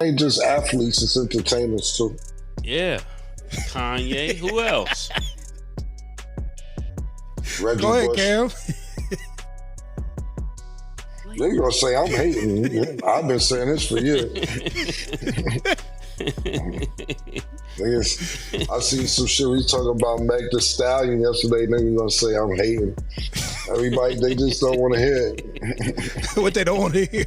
Ain't just athletes, it's entertainers too. Yeah. Kanye. Who else? Reggie Go ahead, Bush. Cam. They gonna say I'm hating. I've been saying this for years. Niggas, I seen some shit we talking about Meg the Stallion yesterday. Niggas gonna say I'm hating. Everybody, they just don't want to hear it. What they don't want to hear.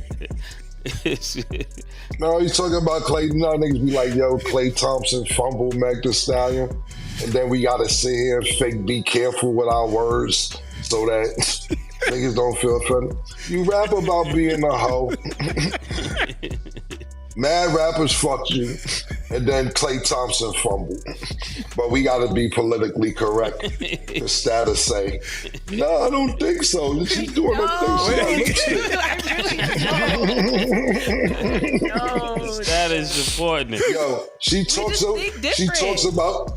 No, he's talking about Clay. You know, niggas be like, yo, Clay Thompson fumbled Meg the Stallion. And then we gotta sit here and fake be careful with our words so that niggas don't feel offended. You rap about being a hoe. Mad rappers fuck you, and then Clay Thompson fumbled. But we gotta be politically correct. The status say, no, I don't think so. She's doing her thing. She got lipstick. No. That is important. Yo, she talks about.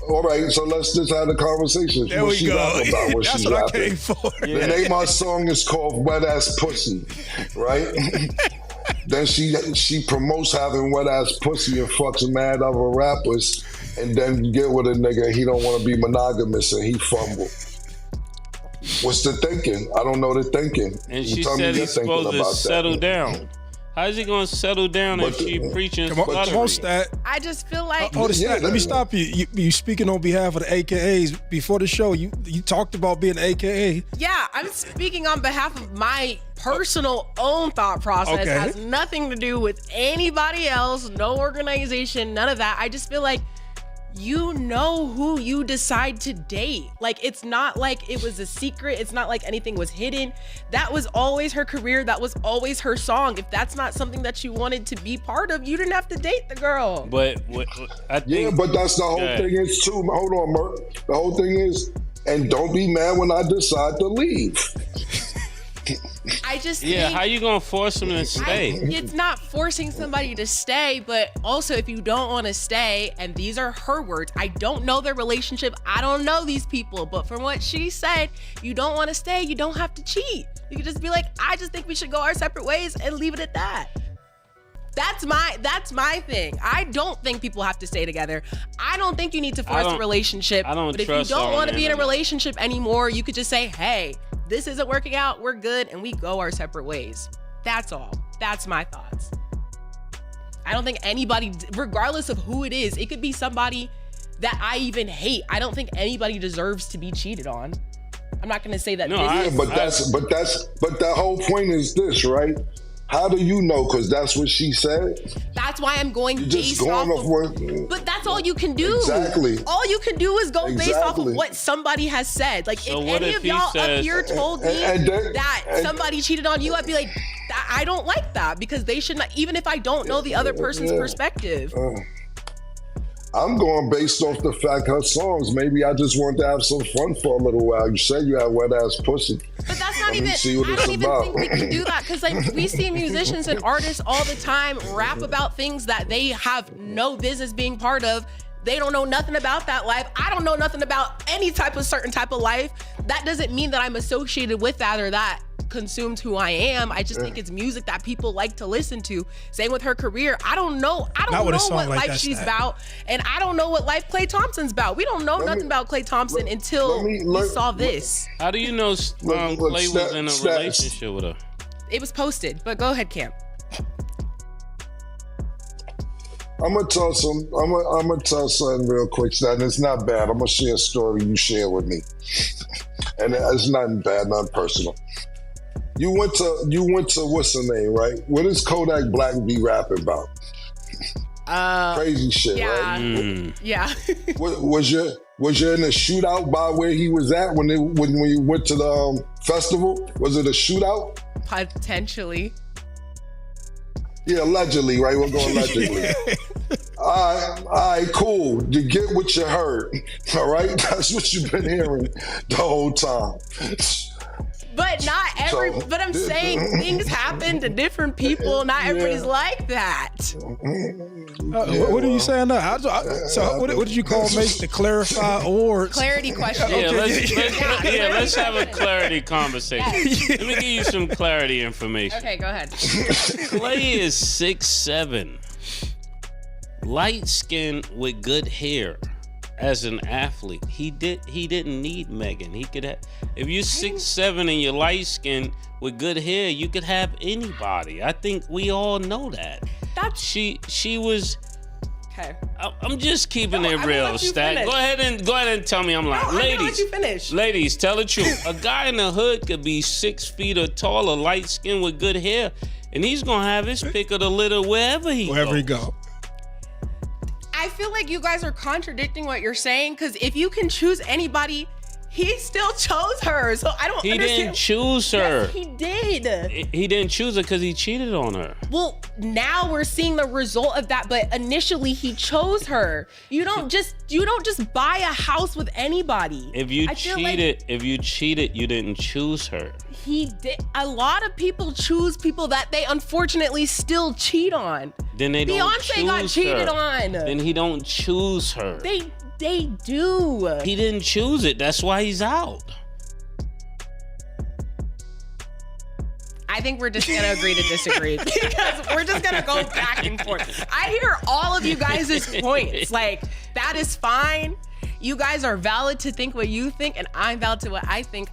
All right, so let's just have a conversation. There we go. About what That's she's what rapping. I came for. Yeah. The name of our song is called Wet Ass Pussy, right? Then she promotes having wet ass pussy and fucks mad other rappers, and then get with a nigga, he don't want to be monogamous and he fumble. What's the thinking? I don't know the thinking. And You she tell me said your he's thinking supposed to about settle that. down. How's he gonna settle down if she preaching Come on, flattery? Stat. I just feel like Hold on, Yeah, Stat. Let me stop you. You speaking on behalf of the AKAs before the show. You talked about being an AKA. yeah, I'm speaking on behalf of my personal own thought process. Okay. It has nothing to do with anybody else, no organization, none of that. I just feel like you know who you decide to date. Like, it's not like it was a secret. It's not like anything was hidden. That was always her career. That was always her song. If that's not something that you wanted to be part of, you didn't have to date the girl. But I think Yeah, but that's the whole Yeah. thing is too. Hold on, Merc. The whole thing is, and don't be mad when I decide to leave. I just yeah, think how you gonna force him to stay? it's not forcing somebody to stay, but also if you don't want to stay, and these are her words, I don't know their relationship, I don't know these people, but from what she said, you don't want to stay, you don't have to cheat. You can just be like, I just think we should go our separate ways and leave it at that. That's my thing. I don't think people have to stay together. I don't think you need to force a relationship. I don't But if you trust don't on want to the be in a internet. relationship anymore, you could just say, hey, this isn't working out, we're good, and we go our separate ways. That's all. That's my thoughts. I don't think anybody, regardless of who it is, it could be somebody that I even hate. I don't think anybody deserves to be cheated on. I'm not gonna say that. No, this I- is- But the whole point is this, right? How do you know? Because that's what she said. That's why I'm going You're based just going off off of. what. But that's all you can do. Exactly. All you can do is go based off of Exactly. what somebody has said. Like, So if what any if of he y'all says- up here told me And then- that and- somebody cheated on you, I'd be like, I don't like that, because they should not, even if I don't know the other person's Yeah. perspective. I'm going based off the fact her songs. Maybe I just wanted to have some fun for a little while. You said you had wet ass pussy. But that's not Let me even, see what I it's don't even about. think we can do that, because like we see musicians and artists all the time rap about things that they have no business being part of. They don't know nothing about that life. I don't know nothing about any type of certain type of life. That doesn't mean that I'm associated with that or that consumes who I am. I just think it's music that people like to listen to. Same with her career. I don't know Not with a know song what like life that, she's Stat. about, and I don't know what life Klay Thompson's about. We don't know nothing about Klay Thompson until we saw this. How do you know Look, Clay was in a stats. relationship with her? It was posted, but go ahead, Cam. I'm gonna tell something real quick. That it's not bad. I'm gonna share a story you share with me, and it's nothing bad, nothing personal. You went to what's her name, right? What is Kodak Black be rapping about? Crazy shit, Yeah. right? Yeah. Was you in a shootout by where he was at when you went to the festival? Was it a shootout? Potentially. Yeah, allegedly, right? We're going allegedly. All right, cool. You get what you heard, all right? That's what you've been hearing the whole time. But not every. But I'm saying things happen to different people. Not everybody's like that. What are you saying now? What did you call Mace to clarify awards? Clarity question. Yeah, let's have a clarity conversation. Yes. Let me give you some clarity information. Okay, go ahead. Clay is 6'7", light skin with good hair. As an athlete, he didn't need Megan. He could have, if you're 6'7" and you're light skinned with good hair, you could have anybody. I think we all know that. She was. Okay. I'm just keeping it real, Stat. Go ahead and tell me I'm lying. No, ladies, I'm gonna let you finish. Ladies, tell the truth. A guy in the hood could be 6 feet or taller, light skinned with good hair, and he's gonna have his pick of the litter wherever he go. I feel like you guys are contradicting what you're saying, because if you can choose anybody, he still chose her. So I don't understand. He didn't choose her. Yes, he did. He didn't choose her because he cheated on her. Well, now we're seeing the result of that, but initially he chose her. You don't just buy a house with anybody. If you cheated, you didn't choose her. He did. A lot of people choose people that they unfortunately still cheat on. Then they don't Beyonce choose got cheated on. Then he don't choose her. They do. He didn't choose it. That's why he's out. I think we're just gonna agree to disagree because we're just gonna go back and forth. I hear all of you guys' points. Like, that is fine. You guys are valid to think what you think, and I'm valid to what I think.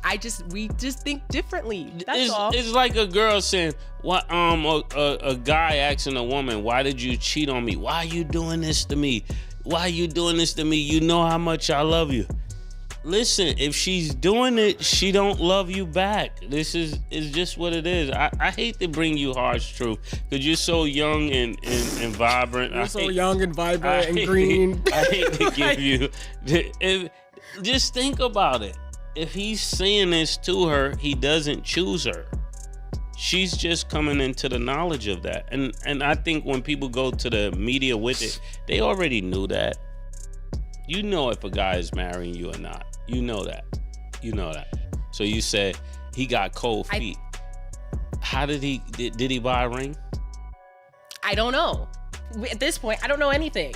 We just think differently. That's all. It's like a girl saying, "What? A guy asking a woman, why did you cheat on me? Why are you doing this to me? Why are you doing this to me? You know how much I love you." Listen, if she's doing it, she don't love you back. This is just what it is. I hate to bring you harsh truth because you're so young and vibrant. You're so young and vibrant and green. I hate to give you. Just think about it. If he's saying this to her, he doesn't choose her. She's just coming into the knowledge of that. And I think when people go to the media with it, they already knew that. You know if a guy is marrying you or not. You know that. So you said he got cold feet. How did he buy a ring? I don't know. At this point, I don't know anything.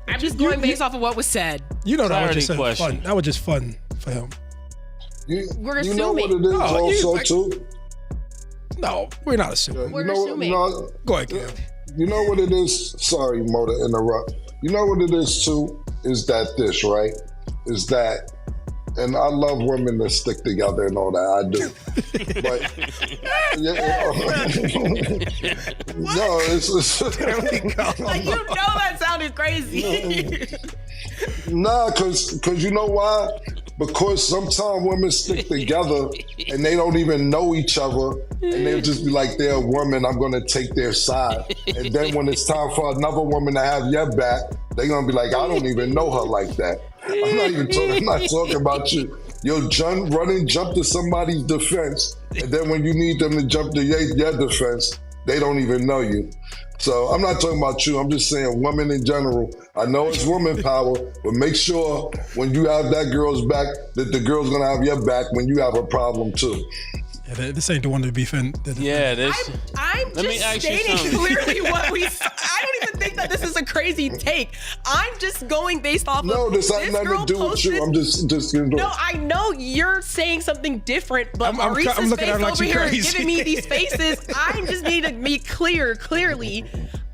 I'm just going based off of what was said. You know, that was just fun. That was just fun for him. We're assuming. You know what it is also too? No, we're not assuming. We're assuming. Go ahead, Kev. You know what it is? Sorry, Mo, to interrupt. You know what it is too? Is that this, right? Is that, and I love women that stick together and all that. I do. But, no, it's There we go. Like, you know that sounded crazy. Nah, cause you know why? Because sometimes women stick together and they don't even know each other, and they'll just be like, they're a woman, I'm gonna take their side. And then when it's time for another woman to have your back, they're gonna be like, I don't even know her like that. I'm not talking about you. You'll jump to somebody's defense, and then when you need them to jump to your defense, they don't even know you. So I'm not talking about you. I'm just saying women in general. I know it's woman power, but make sure when you have that girl's back, that the girl's gonna have your back when you have a problem too. Yeah, this ain't the one to be Yeah, this. I'm just stating clearly what we. I don't even think that this is a crazy take. I'm just going based off. No, this has nothing to do with you. I'm just. No, I know you're saying something different, but Maurice's face over here giving me these faces. I just need to be clearly.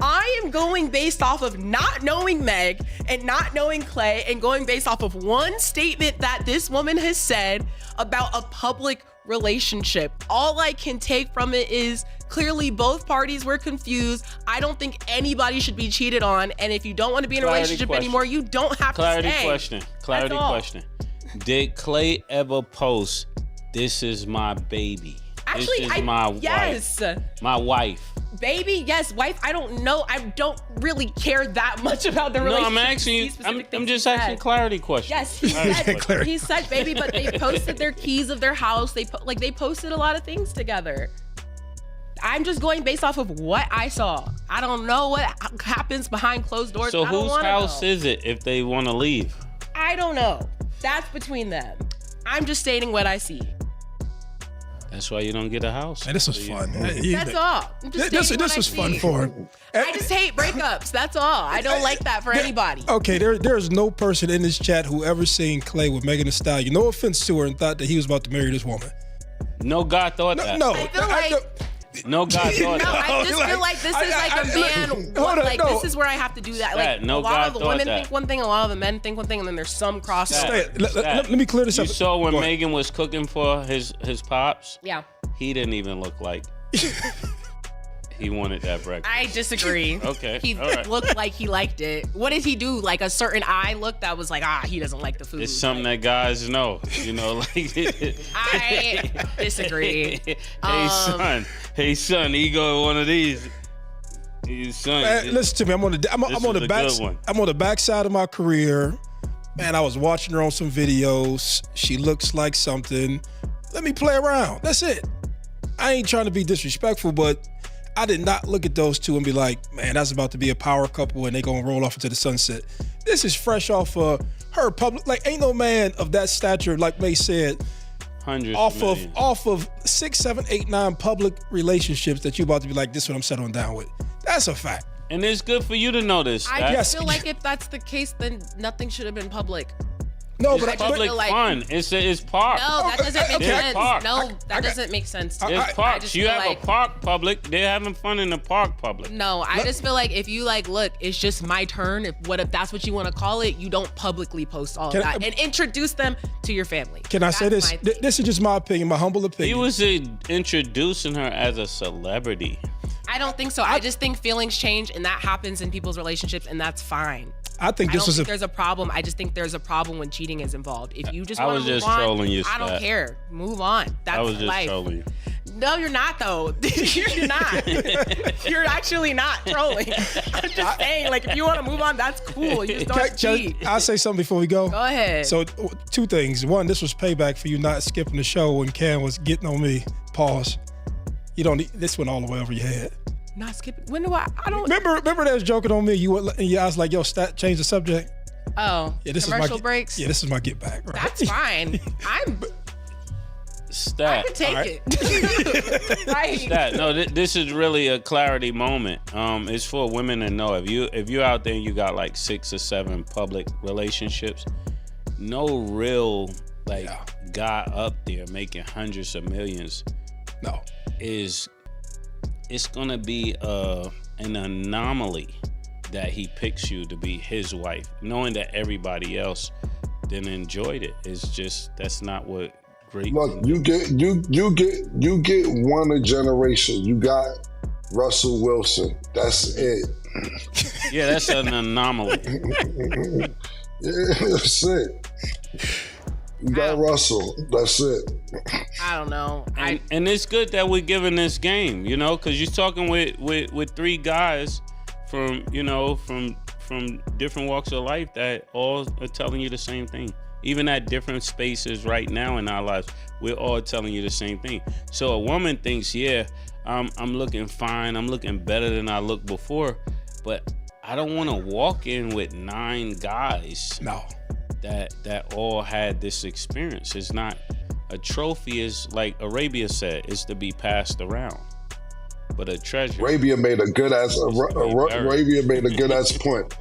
I am going based off of not knowing Meg and not knowing Clay, and going based off of one statement that this woman has said about a public relationship. All I can take from it is clearly both parties were confused. I don't think anybody should be cheated on, and if you don't want to be in a relationship anymore, you don't have to stay. Clarity question. Did Clay ever post, "This is my baby"? Actually, this is my yes. wife. My wife. Baby, yes. Wife, I don't know. I don't really care that much about the relationship. No, I'm asking you. I'm just asking clarity questions. Yes, he said baby, but they posted their keys of their house. They posted a lot of things together. I'm just going based off of what I saw. I don't know what happens behind closed doors. So whose house is it if they want to leave? I don't know. That's between them. I'm just stating what I see. That's why you don't get a house. Hey, this was fun. That's all. I'm just This stating what I was fun see. for him. I just hate breakups. That's all. I don't like that for anybody. Okay, there's no person in this chat who ever seen Clay with Megan Thee Stallion. No offense to her, and thought that he was about to marry this woman. No God thought that. No, I feel like No God thought no, that. I just feel like this is like a man. This is where I have to do that. Like No a lot God of the thought women that. think one thing, a lot of the men think one thing, and then there's some crossover. Let me clear this up. You saw when Go ahead. Megan was cooking for his pops? Yeah, He didn't even look like he wanted that breakfast. I disagree. Okay, He all right. looked like he liked it. What did he do? Like a certain eye look that was like, he doesn't like the food. It's something that guys know, like. I disagree. Hey son, he go one of these. His son. Man, listen to me. I'm on the backside of my career. Man, I was watching her on some videos. She looks like something. Let me play around. That's it. I ain't trying to be disrespectful, but I did not look at those two and be like, man, that's about to be a power couple and they gonna roll off into the sunset. This is fresh off of her public. Like, ain't no man of that stature, like May said, Hundreds off of 6, 7, 8, 9 public relationships that you about to be like, this is what I'm settling down with. That's a fact. And it's good for you to know this. I just feel like if that's the case, then nothing should have been public. No, It's but public feel like- fun. It's park. No, that doesn't make Okay. sense. Park. No, that doesn't make sense. It's I parks. just You feel have like- a park public. They're having fun in the park public. No, I just feel like if you like, look, it's just my turn. If that's what you want to call it, you don't publicly post all of that and introduce them to your family. Can I say That's this? my thing. This is just my opinion, my humble He opinion. was introducing her as a celebrity. I don't think so. I just think feelings change, and that happens in people's relationships, and that's fine. I think I this don't was think there's a problem. I just think there's a problem when cheating is involved. If you just want to move just on, trolling you, I don't Stat. care. Move on. That's I was just life. trolling you. No, you're not though. You're not. You're actually not trolling. I'm just saying, like, if you want to move on, that's cool. You just don't cheat. I'll say something before we go. Go ahead. So, two things. One, this was payback for you not skipping the show when Cam was getting on me. Pause. You don't need, this went all the way over your head. Not skipping. When do I don't. Remember they was joking on me. I was like, yo, Stat, change the subject. Oh, Yeah, this commercial is my breaks. Yeah, this is my get back. Right? That's fine. I Stat. can take it. Right. Stat. No, this is really a clarity moment. It's for women to know if you're out there and you got like 6 or 7 public relationships, no real guy up there making hundreds of millions. No. It's gonna be an anomaly that he picks you to be his wife, knowing that everybody else then enjoyed it. It's just that's not what great. Look, you get one a generation. You got Russell Wilson. That's it. Yeah, that's an anomaly. Yeah, that's it. You got Russell. That's it. I don't know. And it's good that we're giving this game, because you're talking with 3 guys from different walks of life that all are telling you the same thing. Even at different spaces right now in our lives, we're all telling you the same thing. So a woman thinks, I'm looking fine, I'm looking better than I looked before, but I don't want to walk in with 9 guys. No. That all had this experience. It's not a trophy. Is like Arabia said, it's to be passed around. But a treasure. Arabia made a good ass point.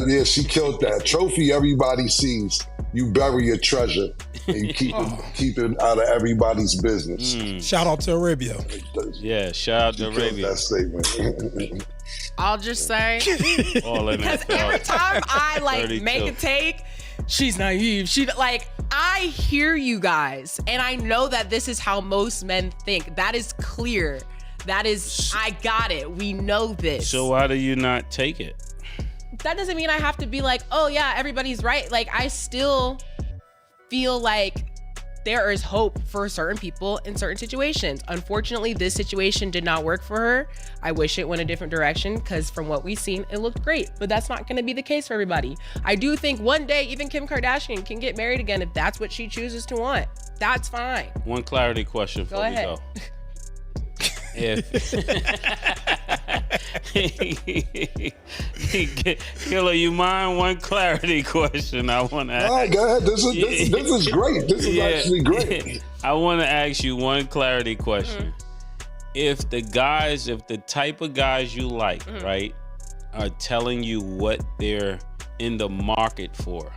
Yeah, she killed that. Trophy everybody sees. You bury your treasure and you keep it out of everybody's business. Shout out to Arabia. Yeah, shout out to Arabia. That statement. I'll just say, All in that every time I 32. make a take, she's naive. I hear you guys, and I know that this is how most men think. That is clear. That is, I got it. We know this. So why do you not take it? That doesn't mean I have to be like, oh yeah, everybody's right. Like, I still feel like there is hope for certain people in certain situations. Unfortunately, this situation did not work for her. I wish it went a different direction because from what we've seen, it looked great, but that's not going to be the case for everybody. I do think one day even Kim Kardashian can get married again if that's what she chooses to want. That's fine. One clarity question before we ahead. go. Killer, you mind one clarity question I want to ask? All right, go ahead. This is great. This is actually great. I want to ask you one clarity question. If the type of guys you like, right, are telling you what they're in the market for,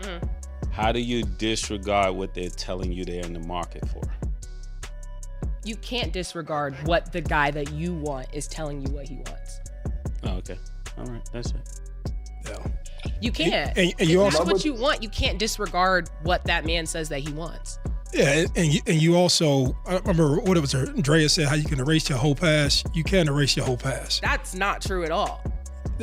how do you disregard what they're telling you they're in the market for? You can't disregard what the guy that you want is telling you what he wants. Oh, okay. All right. That's it. Yeah. You can't. And you if also that's what you want. You can't disregard what that man says that he wants. Yeah, and you also, I remember what it was, Andrea said, how you can erase your whole past. You can't erase your whole past. That's not true at all.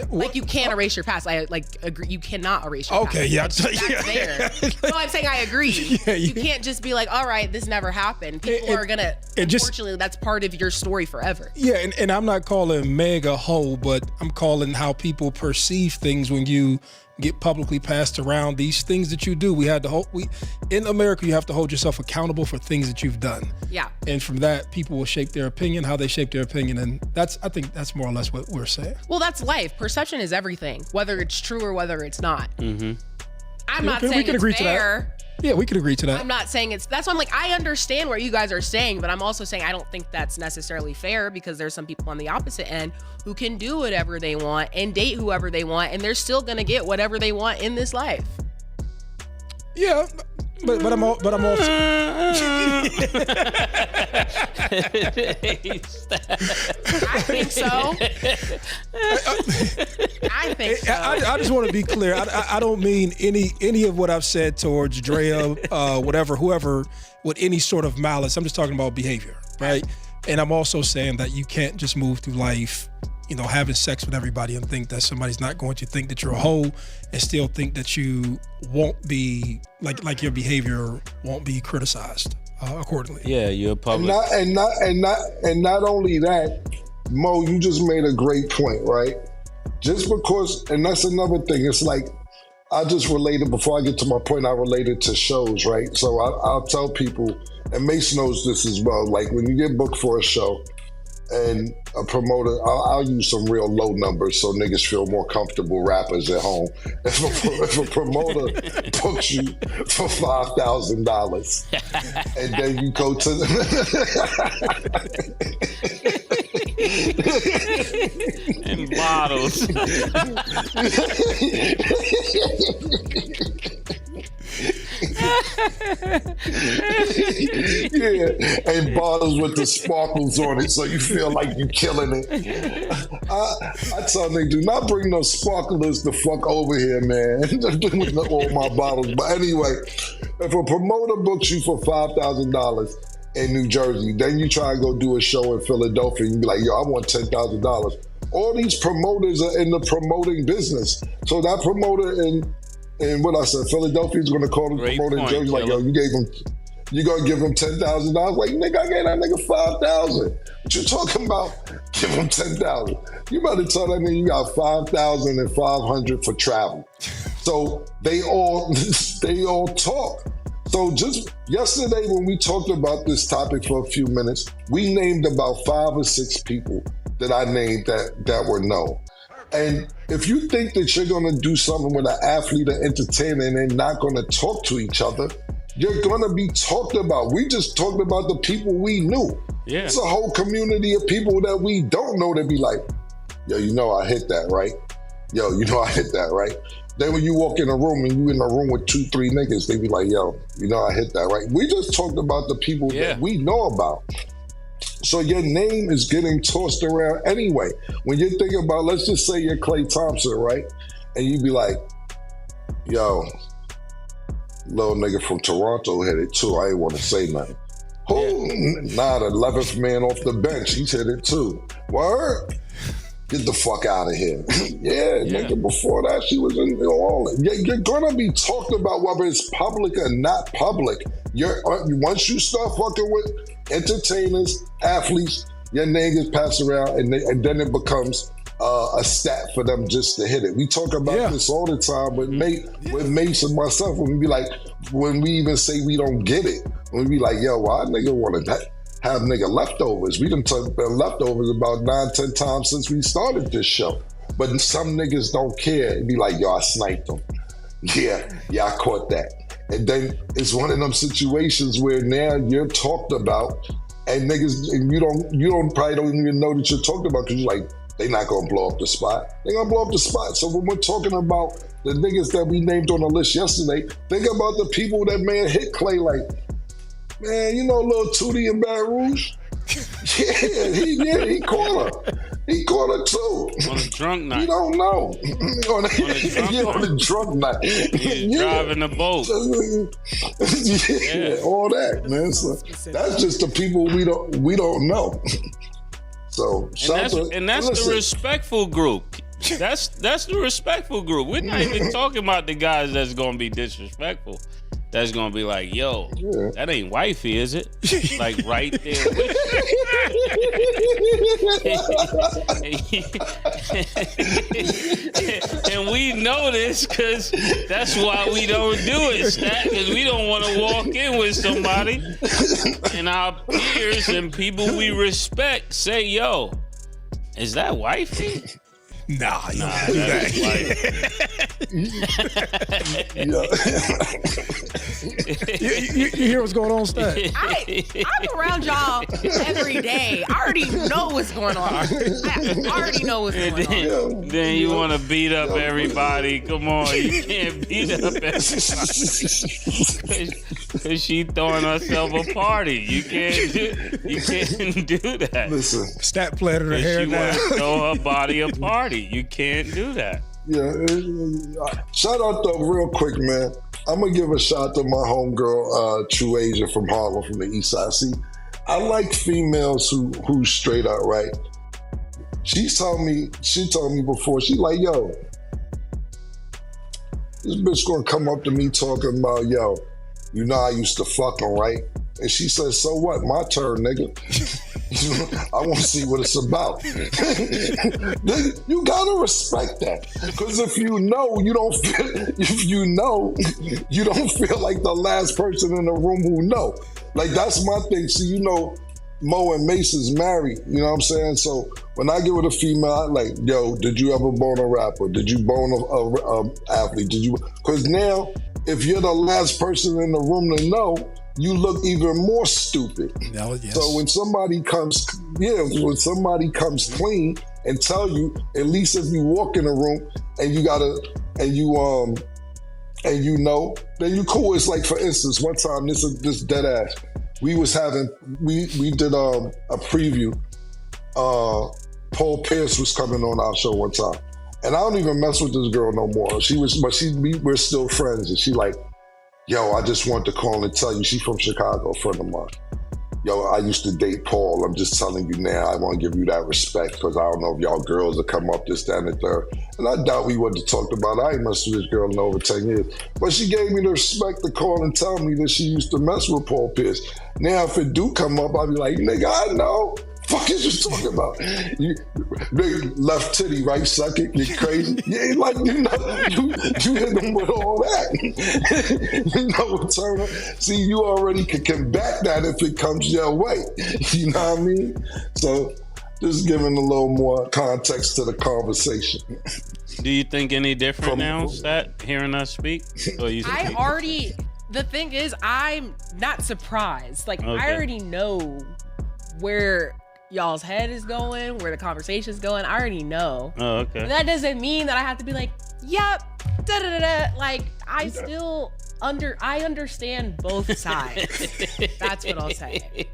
Like, you can't erase your past. I agree. You cannot erase your past. Okay, yeah. That's there. No, I'm saying I agree. Yeah, you can't just be like, all right, this never happened. People are gonna, unfortunately, that's part of your story forever. Yeah, and I'm not calling Meg a hoe, but I'm calling how people perceive things when you get publicly passed around these things that you do. In America, you have to hold yourself accountable for things that you've done. Yeah. And from that, people will shape their opinion, how they shape their opinion. And I think that's more or less what we're saying. Well, that's life. Perception is everything, whether it's true or whether it's not. Mm-hmm. I'm not saying it's fair. Yeah, we could agree to that. I'm not saying that's why I'm like, I understand what you guys are saying, but I'm also saying I don't think that's necessarily fair, because there's some people on the opposite end who can do whatever they want and date whoever they want, and they're still gonna get whatever they want in this life. Yeah, but I'm also. I think so. I think so. I just want to be clear. I don't mean any of what I've said towards Drea, whoever, with any sort of malice. I'm just talking about behavior, right? And I'm also saying that you can't just move through life, having sex with everybody and think that somebody's not going to think that you're a hoe, and still think that you won't be like your behavior won't be criticized accordingly. Yeah, you're public. And not only that, Mo, you just made a great point, right? Just because, and that's another thing. It's like, I just related, before I get to my point, I related to shows, right? So I'll tell people, and Mace knows this as well, like when you get booked for a show, and a promoter, I'll use some real low numbers so niggas feel more comfortable, rappers at home. If a promoter books you for $5,000 and then you go to and bottles. Yeah, and bottles with the sparkles on it, so you feel like you're killing it. I tell them, do not bring no sparklers the fuck over here, man. With all my bottles. But anyway, if a promoter books you for $5,000 in New Jersey, then you try to go do a show in Philadelphia, and you be like, yo, I want $10,000. All these promoters are in the promoting business. So that promoter in what I said, Philadelphia is going to call the promoter in Jersey, like, yo, you going to give him $10,000? Like, nigga, I gave that nigga $5,000. What you talking about? Give him $10,000. You better tell that nigga you got $5,500 for travel. So they all talk. So just yesterday when we talked about this topic for a few minutes, we named about 5 or 6 people that I named that were known. And if you think that you're going to do something with an athlete or entertainer and they're not going to talk to each other, you're going to be talked about. We just talked about the people we knew. Yeah. It's a whole community of people that we don't know that be like, yo, I hit that, right? Yo, I hit that, right? Then when you walk in a room and you in a room with 2-3 niggas, they be like, yo, I hit that, right? We just talked about the people that we know about. So your name is getting tossed around anyway. When you're thinking about, let's just say you're Klay Thompson, right? And you be like, yo, little nigga from Toronto hit it too. I ain't want to say nothing. Who? Nah, the 11th man off the bench, he's hit it too. Word? Get the fuck out of here. Yeah, nigga, before that, she was in New Orleans. You're gonna be talked about whether it's public or not public. Once you start fucking with entertainers, athletes, your name gets passed around, and then it becomes a stat for them just to hit it. We talk about this all the time with Mace and myself, when we be like, when we even say we don't get it, when we be like, yo, why nigga wanna have nigga leftovers. We done talked about leftovers about 9-10 times since we started this show. But some niggas don't care. It'd be like, yo, I sniped them. Yeah, I caught that. And then it's one of them situations where now you're talked about, and niggas, and you probably don't even know that you're talked about, because you're like, they not gonna blow up the spot. They gonna blow up the spot. So when we're talking about the niggas that we named on the list yesterday, think about the people that man hit Clay like, man, you know Lil Tootie in Baton Rouge? he caught her. He caught her too. On a drunk night. You don't know. on a drunk night. He's driving the boat. All that, man. So that's just the people we don't know. So that's the respectful group. That's the respectful group. We're not even talking about the guys that's gonna be disrespectful. That's gonna be like, yo, that ain't wifey, is it? Like right there with you. And we know this because that's why we don't do it, Stat, because we don't want to walk in with somebody and our peers and people we respect say, yo, is that wifey? Nah, you don't do that. You hear what's going on, Stat? I'm around y'all every day. I already know what's going on. I already know what's going on. Then you want to beat up everybody. Come on, you can't beat up everybody. Because she throwing herself a party. You can't do that. Listen, Stat plaited her hair now. She want to throw her body a party. You can't do that. Yeah. Shout out though, real quick, man. I'm gonna give a shout to my homegirl, True Asia from Harlem, from the East Side. See, I like females who straight up, right? She told me before. She like, yo, this bitch gonna come up to me talking about, yo, you know I used to fuck him, right? And she said, so what? My turn, nigga. I want to see what it's about. You gotta respect that, because if you know, you don't feel like the last person in the room who know. Like, that's my thing. See, you know, Mo and Mace is married. You know what I'm saying? So when I get with a female, I like, yo, did you ever bone a rapper? Did you bone a athlete? Did you? Because now, if you're the last person in the room to know, you look even more stupid. Oh, yes. So when somebody comes clean and tell you, at least if you walk in a room and you know, then you cool. It's like, for instance, one time, this dead ass, we did a preview. Paul Pierce was coming on our show one time, and I don't even mess with this girl no more. We're still friends, and she like, yo, I just wanted to call and tell you, she from Chicago, a friend of mine. Yo, I used to date Paul. I'm just telling you now, I want to give you that respect, because I don't know if y'all girls will come up this, that, and the third. And I doubt we would have talked about it. I ain't messed with this girl in over 10 years. But she gave me the respect to call and tell me that she used to mess with Paul Pierce. Now, if it do come up, I'll be like, nigga, I know. Fuck is you talking about? You big left titty, right? Suck it. You crazy? Yeah, like, you hit them with all that. You know, Turner. See, you already can combat that if it comes your way. You know what I mean? So, just giving a little more context to the conversation. Do you think any different now, Stat, hearing us speak? Or you think the thing is, I'm not surprised. Like, okay. I already know where y'all's head is going, where the conversation's going. I already know. Oh, okay. But that doesn't mean that I have to be like, yep, da-da-da-da. Like, I understand both sides. That's what I'll say.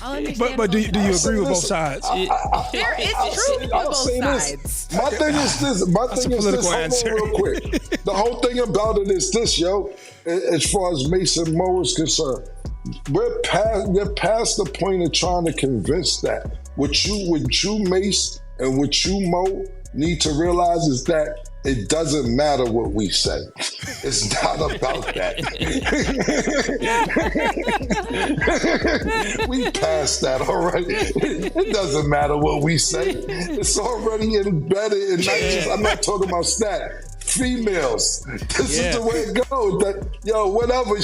But do you agree with both sides? It's true with both sides. My thing is this. Hold on real quick. The whole thing about it is this, yo. As far as Mason Mo is concerned, we're past the point of trying to convince that. What you Mace and what you Mo need to realize is that it doesn't matter what we say. It's not about that. We passed that already. It doesn't matter what we say. It's already embedded. And I'm not talking about Stat. females. This is the way it goes. Whatever.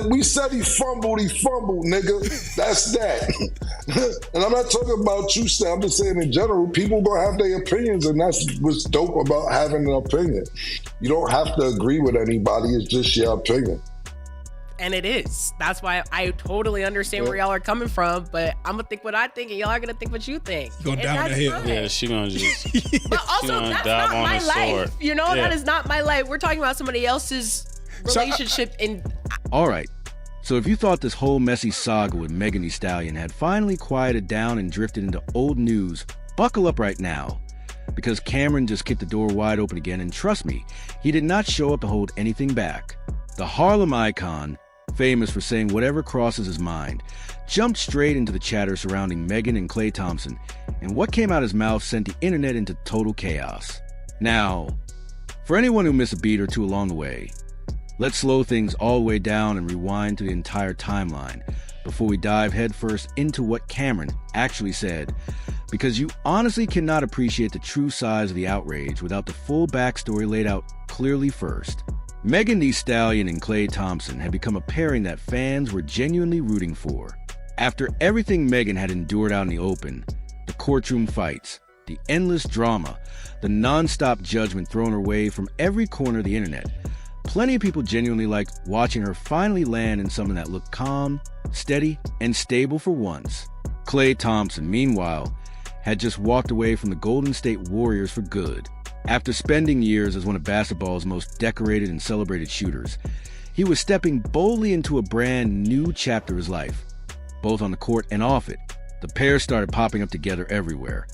We said he fumbled, nigga. That's that. And I'm not talking about you, Stan. I'm just saying in general, people gonna have their opinions, and that's what's dope about having an opinion. You don't have to agree with anybody. It's just your opinion. And it is. That's why I totally understand where y'all are coming from, but I'm gonna think what I think, and y'all are gonna think what you think. You gonna down the hill. Yeah, she gonna just. But also, that's not my life. You know, that is not my life. We're talking about somebody else's relationship. All right. So if you thought this whole messy saga with Megan Thee Stallion had finally quieted down and drifted into old news, buckle up right now. Because Cameron just kicked the door wide open again, and trust me, he did not show up to hold anything back. The Harlem icon, famous for saying whatever crosses his mind, jumped straight into the chatter surrounding Megan and Klay Thompson, and what came out his mouth sent the internet into total chaos. Now, for anyone who missed a beat or two along the way, let's slow things all the way down and rewind to the entire timeline before we dive headfirst into what Cameron actually said, because you honestly cannot appreciate the true size of the outrage without the full backstory laid out clearly first. Megan Thee Stallion and Klay Thompson had become a pairing that fans were genuinely rooting for. After everything Megan had endured out in the open, the courtroom fights, the endless drama, the non-stop judgment thrown her way from every corner of the internet, plenty of people genuinely liked watching her finally land in something that looked calm, steady, and stable for once. Klay Thompson, meanwhile, had just walked away from the Golden State Warriors for good. After spending years as one of basketball's most decorated and celebrated shooters, he was stepping boldly into a brand new chapter of his life, both on the court and off it. The pair started popping up together everywhere,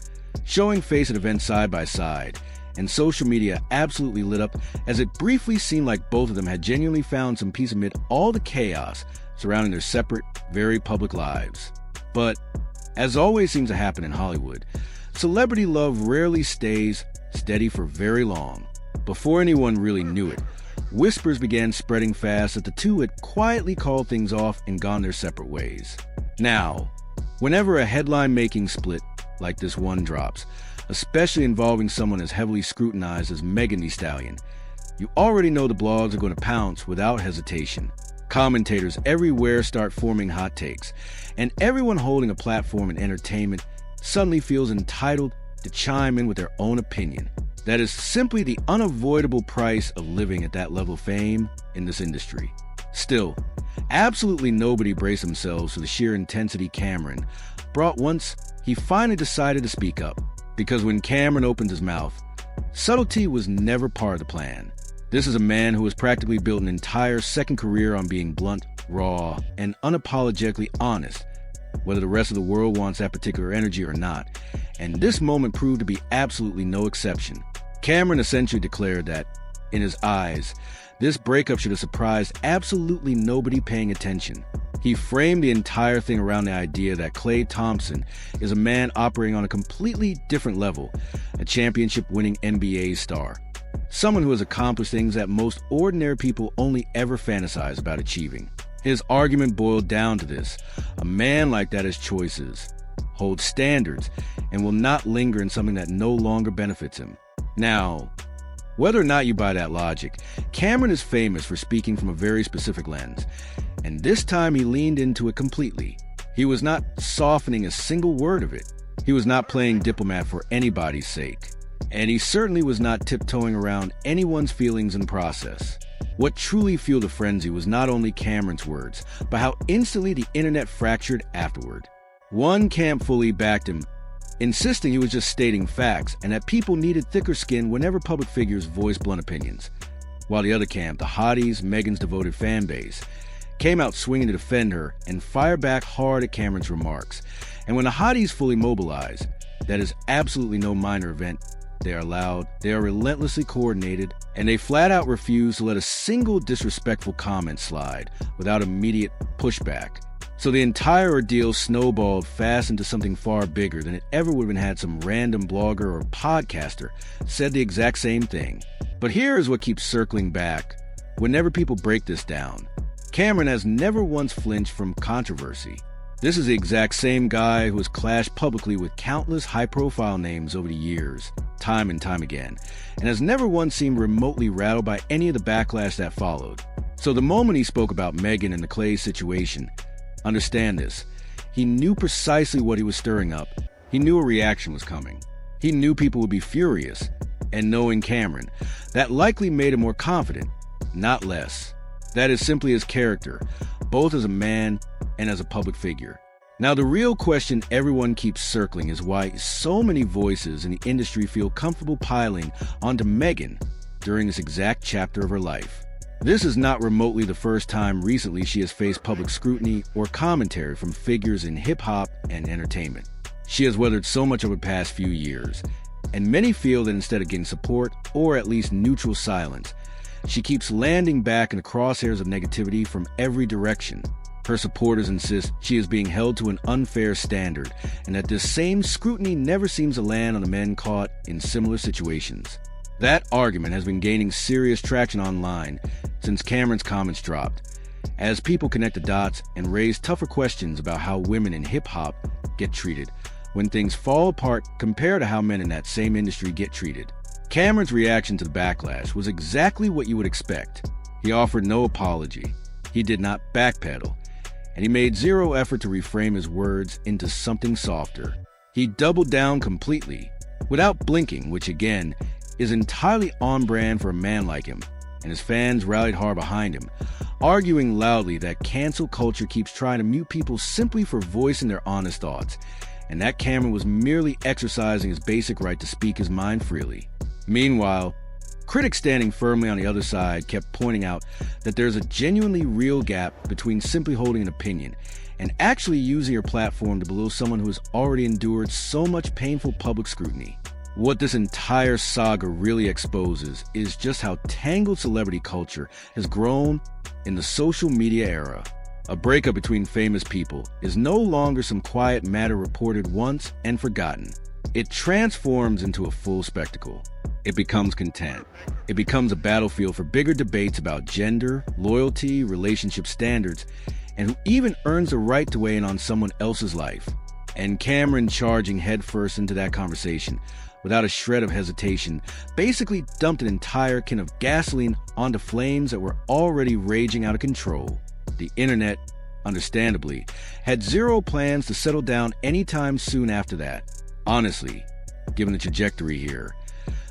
showing face at events side by side, and social media absolutely lit up as it briefly seemed like both of them had genuinely found some peace amid all the chaos surrounding their separate, very public lives. But, as always seems to happen in Hollywood, celebrity love rarely stays steady for very long. Before anyone really knew it, whispers began spreading fast that the two had quietly called things off and gone their separate ways. Now, whenever a headline-making split like this one drops, especially involving someone as heavily scrutinized as Megan Thee Stallion, you already know the blogs are going to pounce without hesitation. Commentators everywhere start forming hot takes, and everyone holding a platform in entertainment suddenly feels entitled to chime in with their own opinion. That is simply the unavoidable price of living at that level of fame in this industry. Still, absolutely nobody braced themselves for the sheer intensity Cameron brought once he finally decided to speak up. Because when Cameron opened his mouth, subtlety was never part of the plan. This is a man who has practically built an entire second career on being blunt, raw, and unapologetically honest, whether the rest of the world wants that particular energy or not, and this moment proved to be absolutely no exception. Cameron essentially declared that, in his eyes, this breakup should have surprised absolutely nobody paying attention. He framed the entire thing around the idea that Klay Thompson is a man operating on a completely different level, a championship-winning NBA star, someone who has accomplished things that most ordinary people only ever fantasize about achieving. His argument boiled down to this: a man like that has choices, holds standards, and will not linger in something that no longer benefits him. Now, whether or not you buy that logic, Cameron is famous for speaking from a very specific lens, and this time he leaned into it completely. He was not softening a single word of it. He was not playing diplomat for anybody's sake, and he certainly was not tiptoeing around anyone's feelings in the process. What truly fueled the frenzy was not only Cameron's words, but how instantly the internet fractured afterward. One camp fully backed him, insisting he was just stating facts and that people needed thicker skin whenever public figures voiced blunt opinions, while the other camp, the hotties, Megan's devoted fan base, came out swinging to defend her and fire back hard at Cameron's remarks. And when the hotties fully mobilize, that is absolutely no minor event. They are loud, they are relentlessly coordinated, and they flat out refuse to let a single disrespectful comment slide without immediate pushback. So the entire ordeal snowballed fast into something far bigger than it ever would have been had some random blogger or podcaster said the exact same thing. But here is what keeps circling back. Whenever people break this down, Cameron has never once flinched from controversy. This is the exact same guy who has clashed publicly with countless high-profile names over the years, time and time again, and has never once seemed remotely rattled by any of the backlash that followed. So the moment he spoke about Megan and the Clay situation, understand this, he knew precisely what he was stirring up. He knew a reaction was coming. He knew people would be furious, and knowing Cameron, that likely made him more confident, not less. That is simply his character, both as a man and as a public figure. Now, the real question everyone keeps circling is why so many voices in the industry feel comfortable piling onto Megan during this exact chapter of her life. This is not remotely the first time recently she has faced public scrutiny or commentary from figures in hip-hop and entertainment. She has weathered so much over the past few years, and many feel that instead of getting support, or at least neutral silence, she keeps landing back in the crosshairs of negativity from every direction. Her supporters insist she is being held to an unfair standard, and that this same scrutiny never seems to land on the men caught in similar situations. That argument has been gaining serious traction online since Cameron's comments dropped, as people connect the dots and raise tougher questions about how women in hip-hop get treated when things fall apart compared to how men in that same industry get treated. Cameron's reaction to the backlash was exactly what you would expect. He offered no apology. He did not backpedal. And he made zero effort to reframe his words into something softer. He doubled down completely, without blinking, which again, is entirely on brand for a man like him, and his fans rallied hard behind him, arguing loudly that cancel culture keeps trying to mute people simply for voicing their honest thoughts, and that Cameron was merely exercising his basic right to speak his mind freely. Meanwhile, critics standing firmly on the other side kept pointing out that there's a genuinely real gap between simply holding an opinion and actually using your platform to belittle someone who has already endured so much painful public scrutiny. What this entire saga really exposes is just how tangled celebrity culture has grown in the social media era. A breakup between famous people is no longer some quiet matter reported once and forgotten. It transforms into a full spectacle. It becomes content. It becomes a battlefield for bigger debates about gender, loyalty, relationship standards, and who even earns the right to weigh in on someone else's life. And Cameron charging headfirst into that conversation, without a shred of hesitation, basically dumped an entire can of gasoline onto flames that were already raging out of control. The internet, understandably, had zero plans to settle down anytime soon after that. Honestly, given the trajectory here,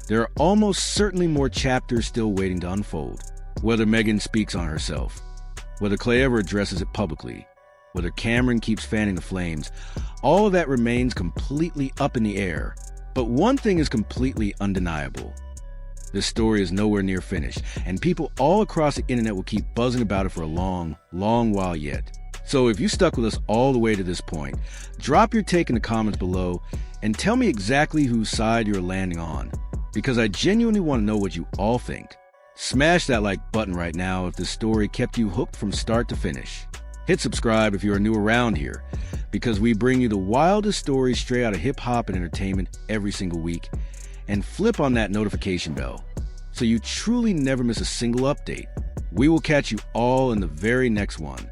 there are almost certainly more chapters still waiting to unfold. Whether Megan speaks on herself, whether Clay ever addresses it publicly, whether Cameron keeps fanning the flames, all of that remains completely up in the air. But one thing is completely undeniable. This story is nowhere near finished, and people all across the internet will keep buzzing about it for a long, long while yet. So if you stuck with us all the way to this point, drop your take in the comments below and tell me exactly whose side you're landing on, because I genuinely want to know what you all think. Smash that like button right now if this story kept you hooked from start to finish. Hit subscribe if you are new around here, because we bring you the wildest stories straight out of hip-hop and entertainment every single week. And flip on that notification bell so you truly never miss a single update. We will catch you all in the very next one.